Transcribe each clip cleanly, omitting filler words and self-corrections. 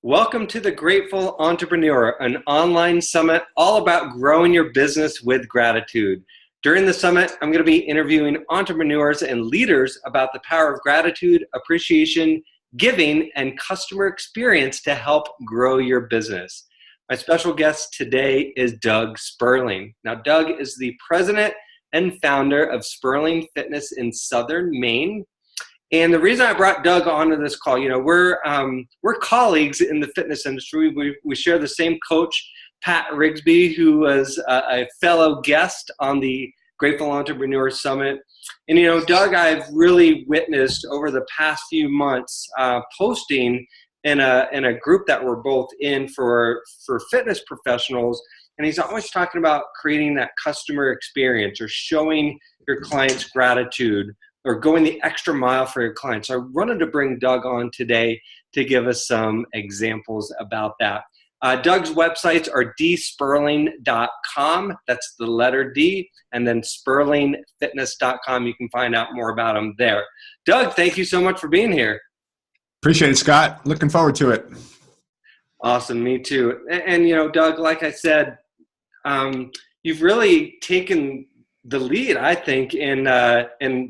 Welcome to the Grateful Entrepreneur, an online summit all about growing your business with gratitude. During the summit, I'm going to be interviewing entrepreneurs and leaders about the power of gratitude, appreciation, giving, and customer experience to help grow your business. My special guest today is Doug Spurling. Now, Doug is the president and founder of Spurling Fitness in Southern Maine. And the reason I brought Doug onto this call, we're colleagues in the fitness industry. We share the same coach, Pat Rigsby, who was a fellow guest on the Grateful Entrepreneur Summit. And Doug, I've really witnessed over the past few months posting in a group that we're both in for fitness professionals. And he's always talking about creating that customer experience or showing your clients gratitude, or going the extra mile for your clients. So I wanted to bring Doug on today to give us some examples about that. Doug's websites are dspurling.com, that's the letter D, and then spurlingfitness.com. You can find out more about him there. Doug, thank you so much for being here. Appreciate it, Scott. Looking forward to it. Awesome, me too. And Doug, like I said, you've really taken the lead, I think, in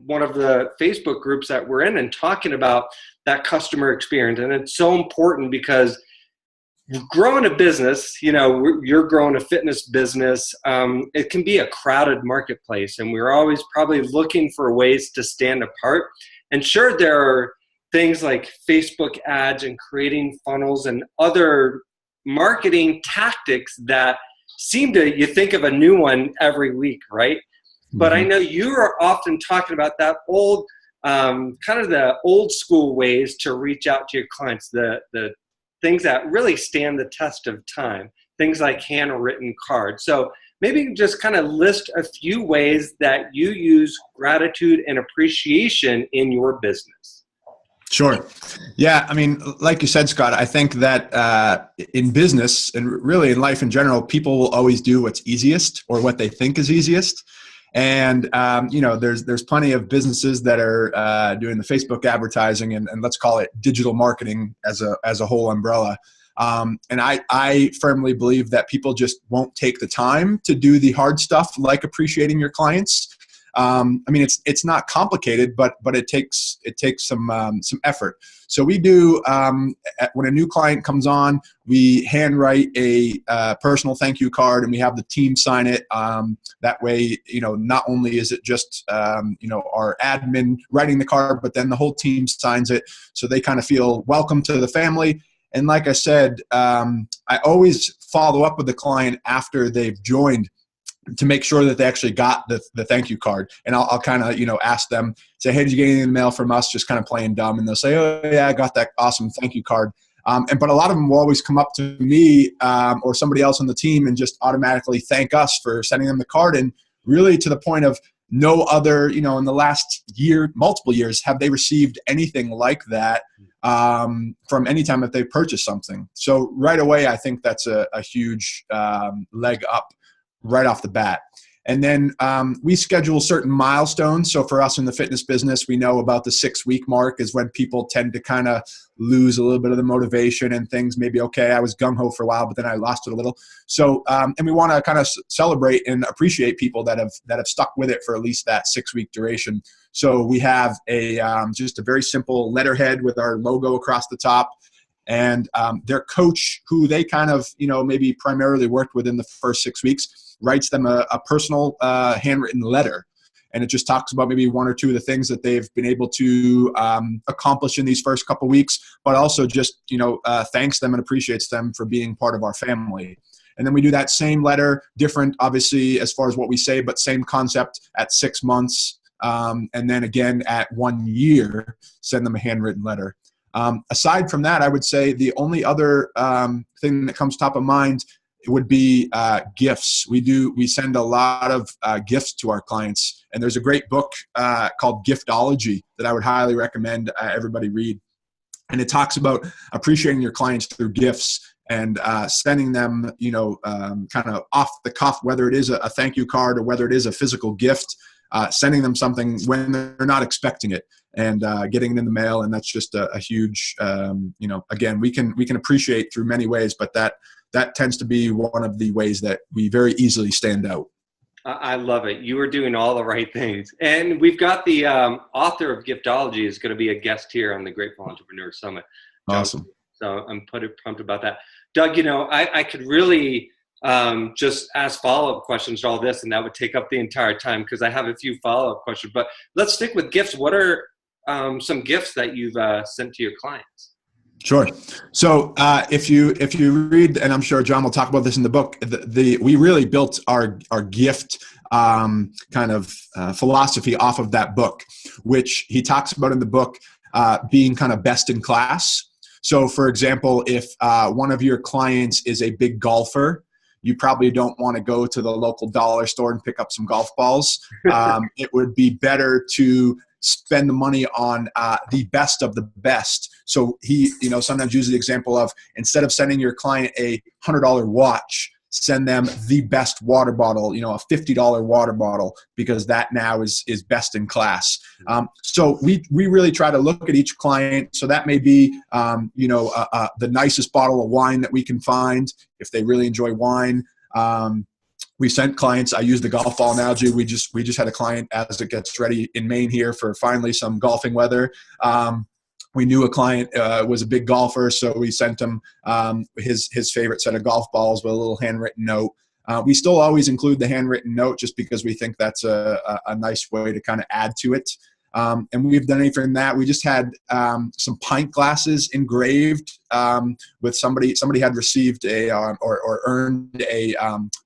one of the Facebook groups that we're in and talking about that customer experience. And it's so important because growing a business, you're growing a fitness business, it can be a crowded marketplace. And we're always probably looking for ways to stand apart. And sure, there are things like Facebook ads and creating funnels and other marketing tactics that you think of a new one every week, right? But I know you are often talking about that old, kind of the old school ways to reach out to your clients, the things that really stand the test of time, things like handwritten cards. So maybe just kind of list a few ways that you use gratitude and appreciation in your business. Sure. Yeah. I mean, like you said, Scott, I think that in business and really in life in general, people will always do what's easiest or what they think is easiest. And, there's plenty of businesses that are doing the Facebook advertising and let's call it digital marketing as a whole umbrella. And I firmly believe that people just won't take the time to do the hard stuff like appreciating your clients. It's not complicated, but it takes some effort. So we do, when a new client comes on, we handwrite a personal thank you card and we have the team sign it. That way, not only is it just, our admin writing the card, but then the whole team signs it. So they kind of feel welcome to the family. And like I said, I always follow up with the client after they've joined to make sure that they actually got the thank you card. And I'll kind of, ask them, say, hey, did you get anything in the mail from us? Just kind of playing dumb. And they'll say, oh yeah, I got that awesome thank you card. But a lot of them will always come up to me or somebody else on the team and just automatically thank us for sending them the card. And really to the point of no other, in the last year, multiple years, have they received anything like that from any time that they purchased something. So right away, I think that's a huge leg up right off the bat. And then we schedule certain milestones. So for us in the fitness business, we know about the 6-week mark is when people tend to kind of lose a little bit of the motivation and things. Maybe, okay, I was gung-ho for a while, but then I lost it a little. So, and we want to kind of celebrate and appreciate people that have stuck with it for at least that 6-week duration. So we have just a very simple letterhead with our logo across the top. And their coach, who they kind of, maybe primarily worked with in the first 6 weeks, writes them a personal handwritten letter. And it just talks about maybe one or two of the things that they've been able to accomplish in these first couple of weeks, but also just, thanks them and appreciates them for being part of our family. And then we do that same letter, different, obviously, as far as what we say, but same concept at 6 months. And then again, at 1 year, send them a handwritten letter. Aside from that, I would say the only other thing that comes top of mind would be gifts. We send a lot of gifts to our clients, and there's a great book called Giftology that I would highly recommend everybody read. And it talks about appreciating your clients through gifts and sending them, kind of off the cuff, whether it is a thank you card or whether it is a physical gift. sending them something when they're not expecting it, and getting it in the mail. And that's just a huge, again, we can appreciate through many ways, but that tends to be one of the ways that we very easily stand out. I love it. You are doing all the right things. And we've got the author of Giftology is going to be a guest here on the Grateful Entrepreneur Summit. Awesome. So I'm pumped about that. Doug, I could really just ask follow-up questions to all this, and that would take up the entire time because I have a few follow-up questions. But let's stick with gifts. What are some gifts that you've sent to your clients? Sure. So if you read, and I'm sure John will talk about this in the book, we really built our gift philosophy off of that book, which he talks about in the book being kind of best in class. So for example, if one of your clients is a big golfer, you probably don't want to go to the local dollar store and pick up some golf balls. It would be better to spend the money on the best of the best. So he, sometimes uses the example of, instead of sending your client a $100 watch, send them the best water bottle, a $50 water bottle, because that now is best in class. So we really try to look at each client. So that may be, the nicest bottle of wine that we can find if they really enjoy wine. We sent clients, I use the golf ball analogy. We just had a client as it gets ready in Maine here for finally some golfing weather. We knew a client was a big golfer, so we sent him his favorite set of golf balls with a little handwritten note. We still always include the handwritten note just because we think that's a nice way to kind of add to it. And we've done anything from that. We just had some pint glasses engraved with somebody had received or earned a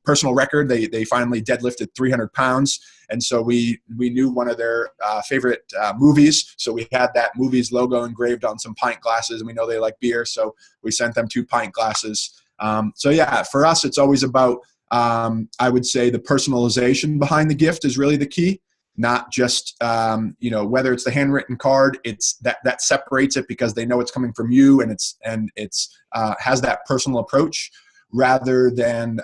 personal record. They finally deadlifted 300 pounds. And so we knew one of their favorite movies. So we had that movie's logo engraved on some pint glasses, and we know they like beer. So we sent them 2 pint glasses. So yeah, for us, it's always about, I would say, the personalization behind the gift is really the key. Not just, whether it's the handwritten card, it's that separates it because they know it's coming from you, and it's has that personal approach, rather than,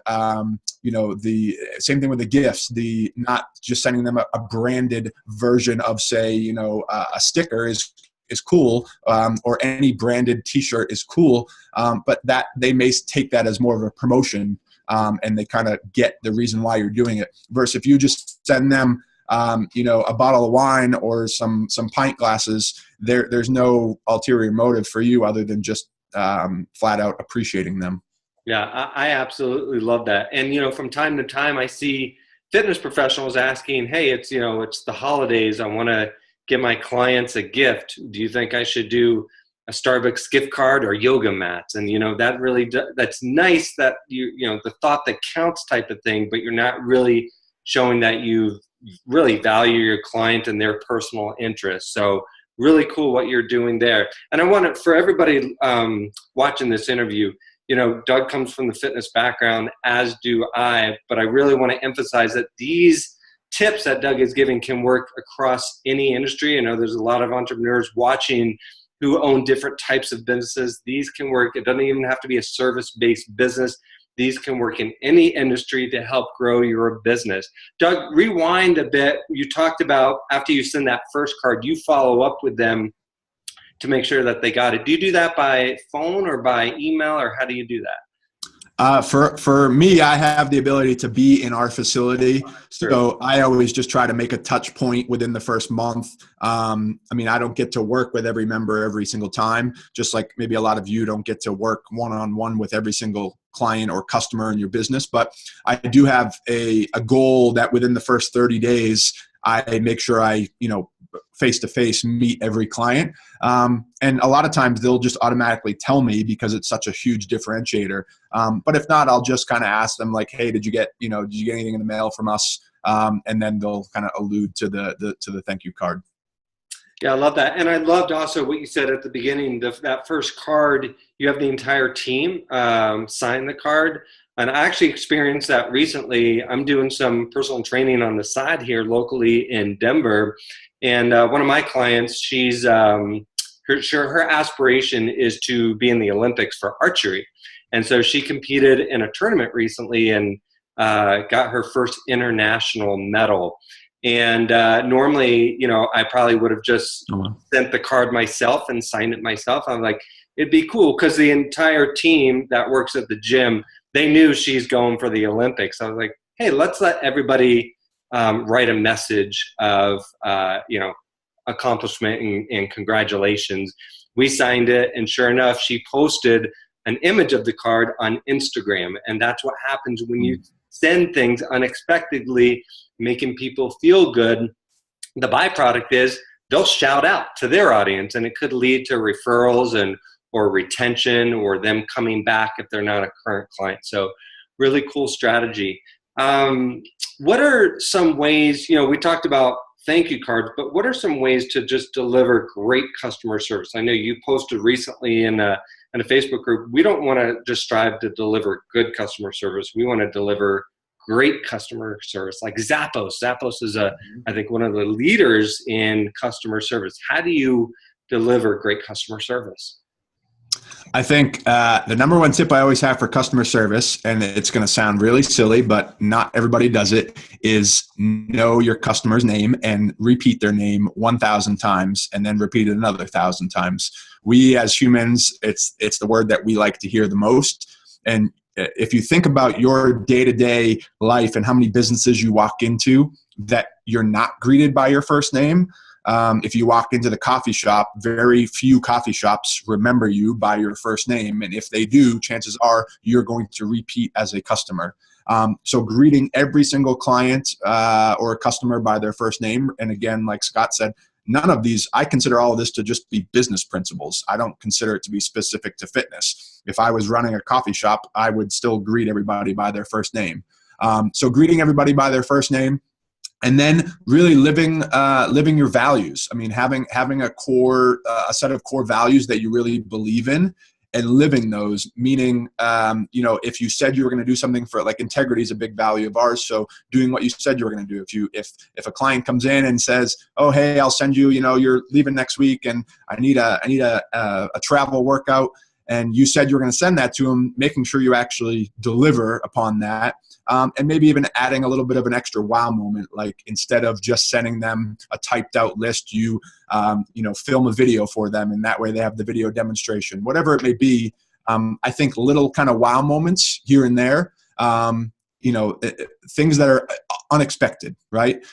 the same thing with the gifts, not just sending them a branded version of, say, a sticker is cool, or any branded t-shirt is cool. But that they may take that as more of a promotion, and they kind of get the reason why you're doing it, versus if you just send them, a bottle of wine or some pint glasses, there's no ulterior motive for you other than just flat out appreciating them. Yeah, I absolutely love that. And, from time to time, I see fitness professionals asking, hey, it's the holidays. I want to get my clients a gift. Do you think I should do a Starbucks gift card or yoga mats? And, that really, that's nice that the thought that counts type of thing, but you're not really showing that you really value your client and their personal interests. So really cool what you're doing there. And I want for everybody watching this interview, Doug comes from the fitness background, as do I, but I really want to emphasize that these tips that Doug is giving can work across any industry. I know there's a lot of entrepreneurs watching who own different types of businesses. These can work. It doesn't even have to be a service-based business. These can work in any industry to help grow your business. Doug, rewind a bit. You talked about after you send that first card, you follow up with them to make sure that they got it. Do you do that by phone or by email, or how do you do that? For me, I have the ability to be in our facility. So Sure. I always just try to make a touch point within the first month. I don't get to work with every member every single time, just like maybe a lot of you don't get to work one-on-one with every single client or customer in your business. But I do have a goal that within the first 30 days, I make sure I, face-to-face meet every client. And a lot of times they'll just automatically tell me because it's such a huge differentiator. But if not, I'll just kind of ask them like, hey, did you get anything in the mail from us? And then they'll kind of allude to the thank you card. Yeah, I love that. And I loved also what you said at the beginning, that first card, you have the entire team sign the card. And I actually experienced that recently. I'm doing some personal training on the side here locally in Denver. And one of my clients, she's her aspiration is to be in the Olympics for archery. And so she competed in a tournament recently and got her first international medal. And normally, you know, I probably would have just Oh, wow. sent the card myself and signed it myself. I'm like, it'd be cool because the entire team that works at the gym, they knew she's going for the Olympics. I was like, hey, let's let everybody write a message of, you know, accomplishment and congratulations. We signed it, and sure enough, she posted an image of the card on Instagram. And that's what happens when you send things unexpectedly, making people feel good. The byproduct is they'll shout out to their audience, and it could lead to referrals and or retention or them coming back if they're not a current client. So really cool strategy. What are some ways, you know, we talked about thank you cards, but what are some ways to just deliver great customer service? I know you posted recently in a Facebook group, we don't want to just strive to deliver good customer service. We want to deliver great customer service, like Zappos. Zappos is I think one of the leaders in customer service. How do you deliver great customer service? I think the number one tip I always have for customer service, and it's going to sound really silly, but not everybody does it, is know your customer's name and repeat their name 1,000 times and then repeat it another 1,000 times. We as humans, it's the word that we like to hear the most. And if you think about your day-to-day life and how many businesses you walk into that you're not greeted by your first name, if you walk into the coffee shop, very few coffee shops remember you by your first name. And if they do, chances are you're going to repeat as a customer. So greeting every single client or customer by their first name. And again, like Scott said, none of these, I consider all of this to just be business principles. I don't consider it to be specific to fitness. If I was running a coffee shop, I would still greet everybody by their first name. So greeting everybody by their first name. And then really living your values. I mean, having a core, a set of core values that you really believe in, and living those. Meaning, you know, if you said you were going to do something for, like, integrity is a big value of ours. So doing what you said you were going to do. If a client comes in and says, "Oh, hey, I'll send you. You know, you're leaving next week, and I need a travel workout," and you said you were going to send that to them, making sure you actually deliver upon that. And maybe even adding a little bit of an extra wow moment, like instead of just sending them a typed out list, you film a video for them, and that way they have the video demonstration, whatever it may be. I think little kind of wow moments here and there, things that are unexpected, right?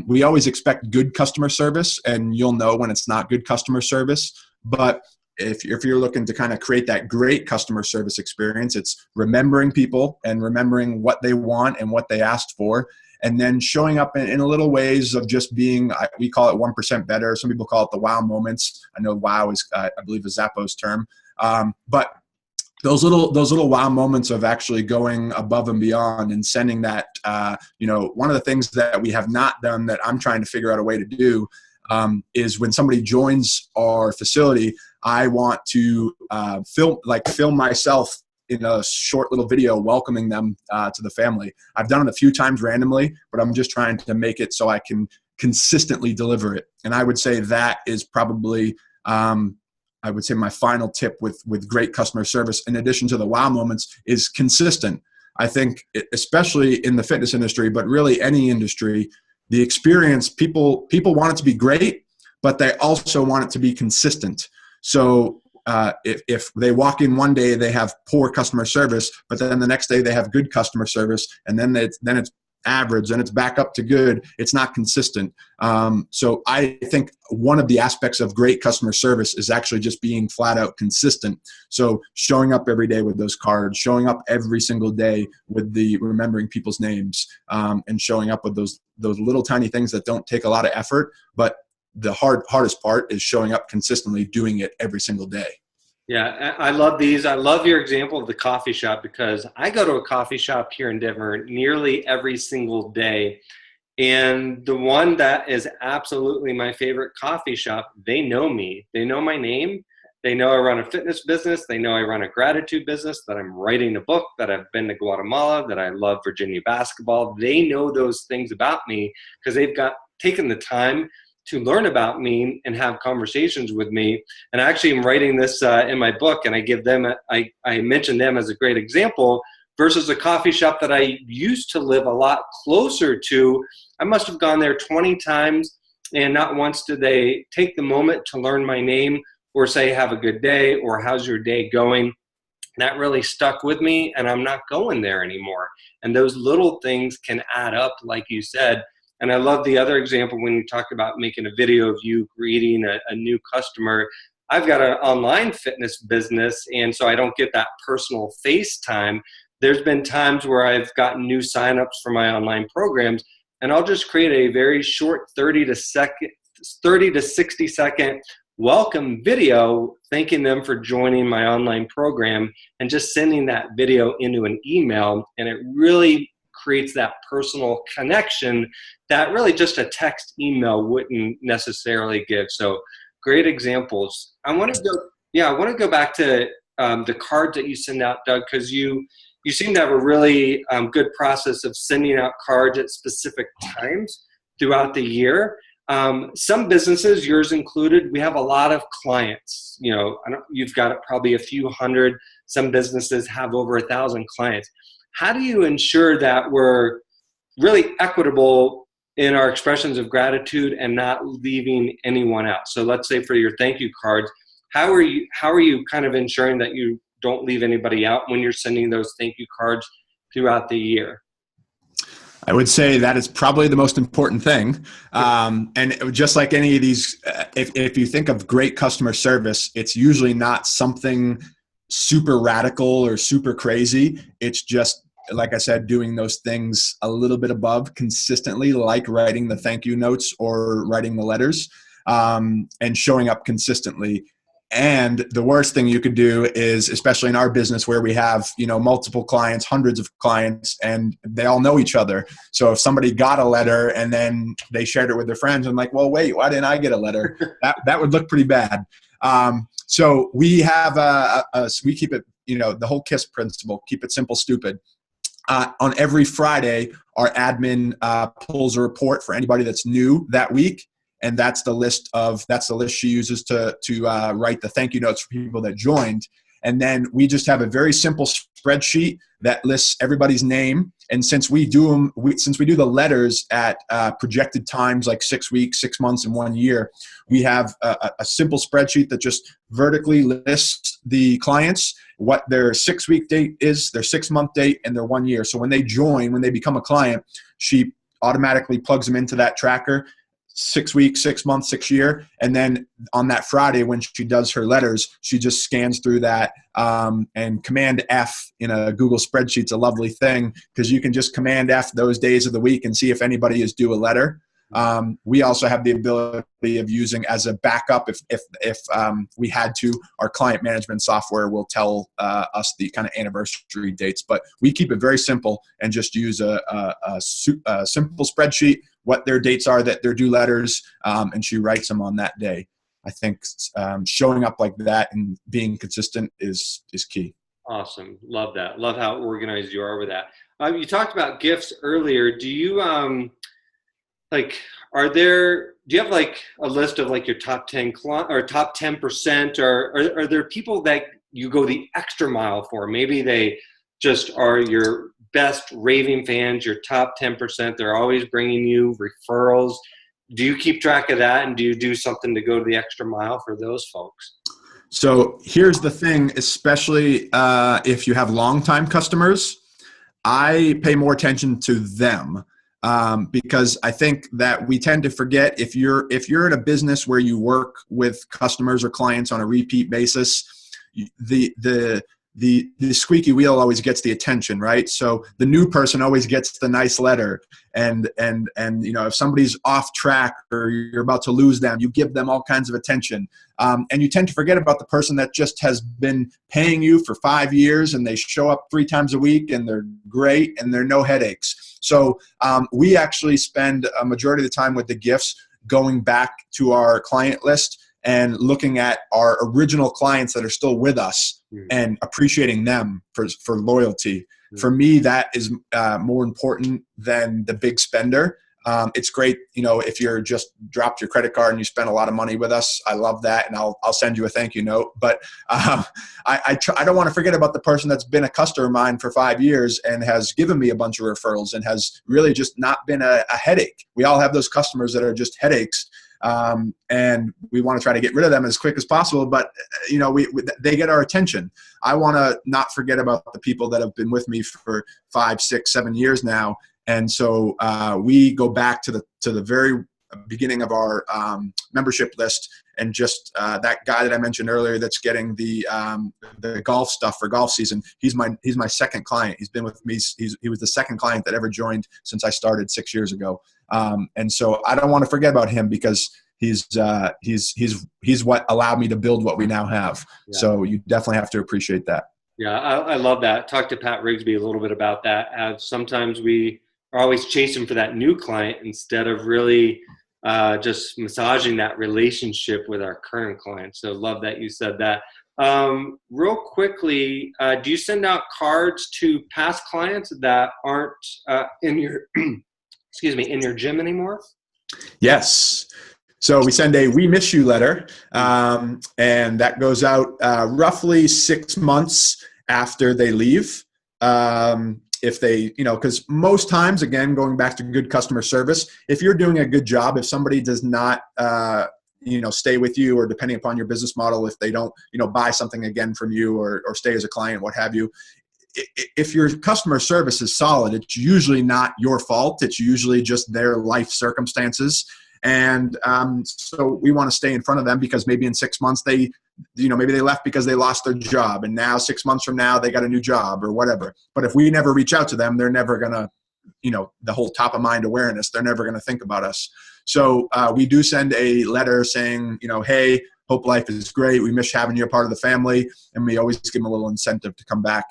We always expect good customer service, and you'll know when it's not good customer service. But if you're looking to kind of create that great customer service experience, it's remembering people and remembering what they want and what they asked for, and then showing up in little ways of just being, we call it 1% better. Some people call it the wow moments. I know wow is, I believe, a Zappos term. But those little wow moments of actually going above and beyond and sending that, one of the things that we have not done that I'm trying to figure out a way to do is when somebody joins our facility, I want to film myself in a short little video welcoming them to the family. I've done it a few times randomly, but I'm just trying to make it so I can consistently deliver it. And I would say that is probably, my final tip with great customer service, in addition to the wow moments, is consistent. I think, especially in the fitness industry, but really any industry, the experience, people want it to be great, but they also want it to be consistent. So if they walk in one day, they have poor customer service, but then the next day they have good customer service, and then it's average and it's back up to good, it's not consistent. So I think one of the aspects of great customer service is actually just being flat out consistent. So showing up every day with those cards, showing up every single day with the remembering people's names, and showing up with those little tiny things that don't take a lot of effort, but the hardest part is showing up consistently, doing it every single day. Yeah, I love these. I love your example of the coffee shop, because I go to a coffee shop here in Denver nearly every single day. And the one that is absolutely my favorite coffee shop, they know me. They know my name. They know I run a fitness business. They know I run a gratitude business, that I'm writing a book, that I've been to Guatemala, that I love Virginia basketball. They know those things about me because they've taken the time to learn about me and have conversations with me. And I actually am writing this in my book, and I give them, I mention them as a great example. versus a coffee shop that I used to live a lot closer to. I must have gone there 20 times, and not once did they take the moment to learn my name or say, have a good day, or how's your day going? That really stuck with me, and I'm not going there anymore. And those little things can add up, like you said. And I love the other example when you talk about making a video of you greeting a new customer. I've got an online fitness business, and so I don't get that personal face time. There's been times where I've gotten new signups for my online programs, and I'll just create a very short 30 to 60 second welcome video thanking them for joining my online program, and just sending that video into an email. And it really creates that personal connection that really just a text email wouldn't necessarily give. So great examples. I want to go back to the cards that you send out, Doug, because you seem to have a really good process of sending out cards at specific times throughout the year. Some businesses, yours included, we have a lot of clients. You've got probably a few hundred. Some businesses have over 1,000 clients. How do you ensure that we're really equitable in our expressions of gratitude and not leaving anyone out? So let's say for your thank you cards, how are you kind of ensuring that you don't leave anybody out when you're sending those thank you cards throughout the year? I would say that is probably the most important thing. And just like any of these, if you think of great customer service, it's usually not something super radical or super crazy. It's just, like I said, doing those things a little bit above consistently, like writing the thank you notes or writing the letters, and showing up consistently. And the worst thing you could do is, especially in our business where we have, multiple clients, hundreds of clients, and they all know each other. So if somebody got a letter and then they shared it with their friends, I'm like, well, wait, why didn't I get a letter? That would look pretty bad. So we have we keep it, the whole KISS principle, keep it simple, stupid. On every Friday, our admin pulls a report for anybody that's new that week. And that's the list she uses to write the thank you notes for people that joined. And then we just have a very simple spreadsheet that lists everybody's name. And since we do the letters at projected times, like 6 weeks, 6 months, and 1 year, we have a simple spreadsheet that just vertically lists the clients, what their 6 week date is, their 6 month date, and their 1 year. So when they become a client, she automatically plugs them into that tracker. 6 weeks, 6 months, 6 year. And then on that Friday, when she does her letters, she just scans through that, and Command F in a Google spreadsheet's a lovely thing because you can just Command F those days of the week and see if anybody is due a letter. We also have the ability of using as a backup if we had to, our client management software will tell us the kind of anniversary dates, but we keep it very simple and just use a simple spreadsheet, what their dates are that they're due letters, and she writes them on that day. I think showing up like that and being consistent is key. Awesome. Love that. Love how organized you are with that. You talked about gifts earlier. Do you do you have like a list of like your top 10 or top 10%, or are there people that you go the extra mile for? Maybe they just are your best raving fans, your top 10%. They're always bringing you referrals. Do you keep track of that, and do you do something to go to the extra mile for those folks? So here's the thing, especially if you have longtime customers, I pay more attention to them. Because I think that we tend to forget, if you're in a business where you work with customers or clients on a repeat basis, the squeaky wheel always gets the attention, right? So the new person always gets the nice letter, and if somebody's off track or you're about to lose them, you give them all kinds of attention, and you tend to forget about the person that just has been paying you for 5 years and they show up 3 times a week and they're great and they're no headaches. So we actually spend a majority of the time with the gifts going back to our client list and looking at our original clients that are still with us and appreciating them for loyalty. For me, that is more important than the big spender. It's great, if you're just dropped your credit card and you spent a lot of money with us. I love that, and I'll send you a thank you note. But I don't want to forget about the person that's been a customer of mine for 5 years and has given me a bunch of referrals and has really just not been a headache. We all have those customers that are just headaches. And we want to try to get rid of them as quick as possible, but they get our attention. I want to not forget about the people that have been with me for 5, 6, 7 years now. And so we go back to the very beginning of our membership list, and just that guy that I mentioned earlier that's getting the golf stuff for golf season. He's my second client. He's been with me. He was the second client that ever joined since I started 6 years ago. And so I don't want to forget about him, because he's what allowed me to build what we now have. Yeah. So you definitely have to appreciate that. Yeah, I love that. Talk to Pat Rigsby a little bit about that. As sometimes we are always chasing for that new client instead of really just massaging that relationship with our current clients. So love that you said that. Real quickly, do you send out cards to past clients that aren't in your in your gym anymore? Yes. So we send a "We Miss You" letter, and that goes out roughly 6 months after they leave. If they, because most times, again, going back to good customer service, if you're doing a good job, if somebody does not, stay with you, or depending upon your business model, if they don't, buy something again from you or stay as a client, what have you, if your customer service is solid, it's usually not your fault. It's usually just their life circumstances. And so we want to stay in front of them, because maybe in 6 months maybe they left because they lost their job, and now 6 months from now they got a new job or whatever. But if we never reach out to them, they're never going to, the whole top of mind awareness, they're never going to think about us. So we do send a letter saying, hey, hope life is great. We miss having you a part of the family. And we always give them a little incentive to come back.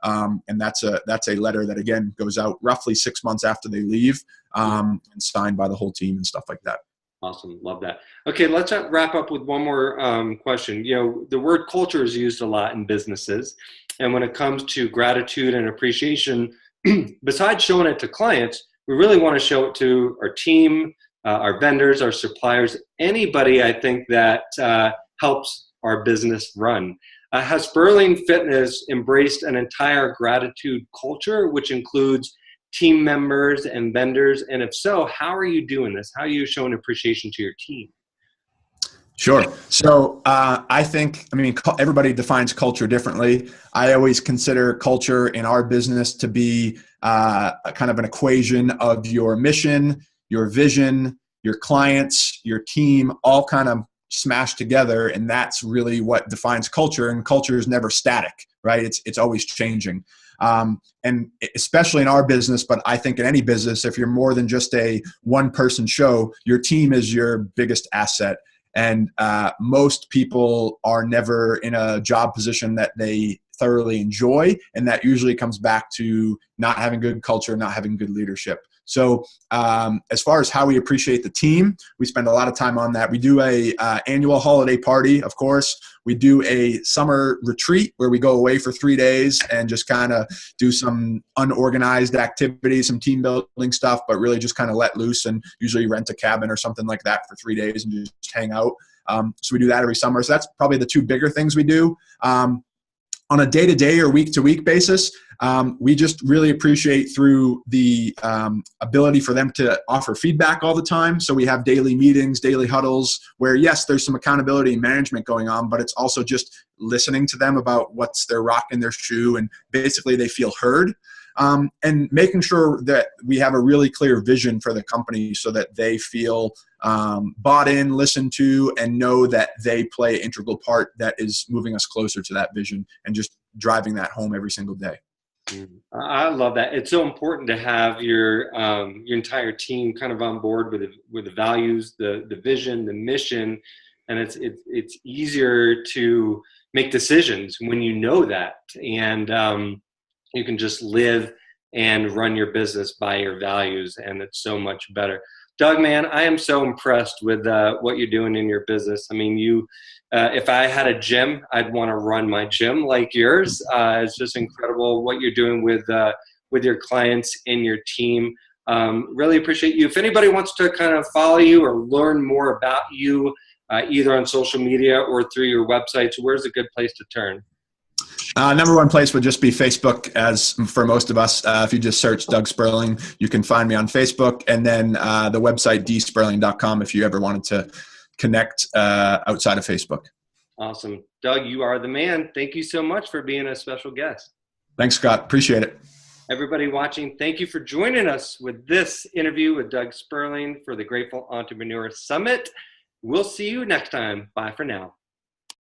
And that's a letter that, again, goes out roughly 6 months after they leave, and signed by the whole team and stuff like that. Awesome. Love that. Okay, let's wrap up with one more question. The word culture is used a lot in businesses. And when it comes to gratitude and appreciation, besides showing it to clients, we really want to show it to our team, our vendors, our suppliers, anybody, I think, that helps our business run. Has Spurling Fitness embraced an entire gratitude culture, which includes team members and vendors? And if so, how are you doing this? How are you showing appreciation to your team? Sure. So I think, everybody defines culture differently. I always consider culture in our business to be a kind of an equation of your mission, your vision, your clients, your team, all kind of smashed together. And that's really what defines culture. And culture is never static, right? It's always changing. And especially in our business, but I think in any business, if you're more than just a one-person show, your team is your biggest asset. And most people are never in a job position that they thoroughly enjoy. And that usually comes back to not having good culture, not having good leadership. So as far as how we appreciate the team, we spend a lot of time on that. We do a annual holiday party, of course. We do a summer retreat where we go away for 3 days and just kind of do some unorganized activities, some team building stuff, but really just kind of let loose, and usually rent a cabin or something like that for 3 days and just hang out. So we do that every summer. So that's probably the two bigger things we do. On a day-to-day or week-to-week basis, we just really appreciate through the ability for them to offer feedback all the time. So we have daily meetings, daily huddles, where, yes, there's some accountability and management going on, but it's also just listening to them about what's their rock in their shoe, and basically they feel heard. And making sure that we have a really clear vision for the company so that they feel bought in, listened to, and know that they play an integral part that is moving us closer to that vision and just driving that home every single day. I love that. It's so important to have your entire team kind of on board with the values, the vision, the mission, and it's easier to make decisions when you know that, and you can just live and run your business by your values, and it's so much better. Doug, man, I am so impressed with what you're doing in your business. I mean, if I had a gym, I'd want to run my gym like yours. It's just incredible what you're doing with your clients and your team. Really appreciate you. If anybody wants to kind of follow you or learn more about you, either on social media or through your websites, where's a good place to turn? Number one place would just be Facebook, as for most of us. If you just search Doug Spurling, you can find me on Facebook. And then the website, dspurling.com, if you ever wanted to connect outside of Facebook. Awesome. Doug, you are the man. Thank you so much for being a special guest. Thanks, Scott. Appreciate it. Everybody watching, thank you for joining us with this interview with Doug Spurling for the Grateful Entrepreneur Summit. We'll see you next time. Bye for now.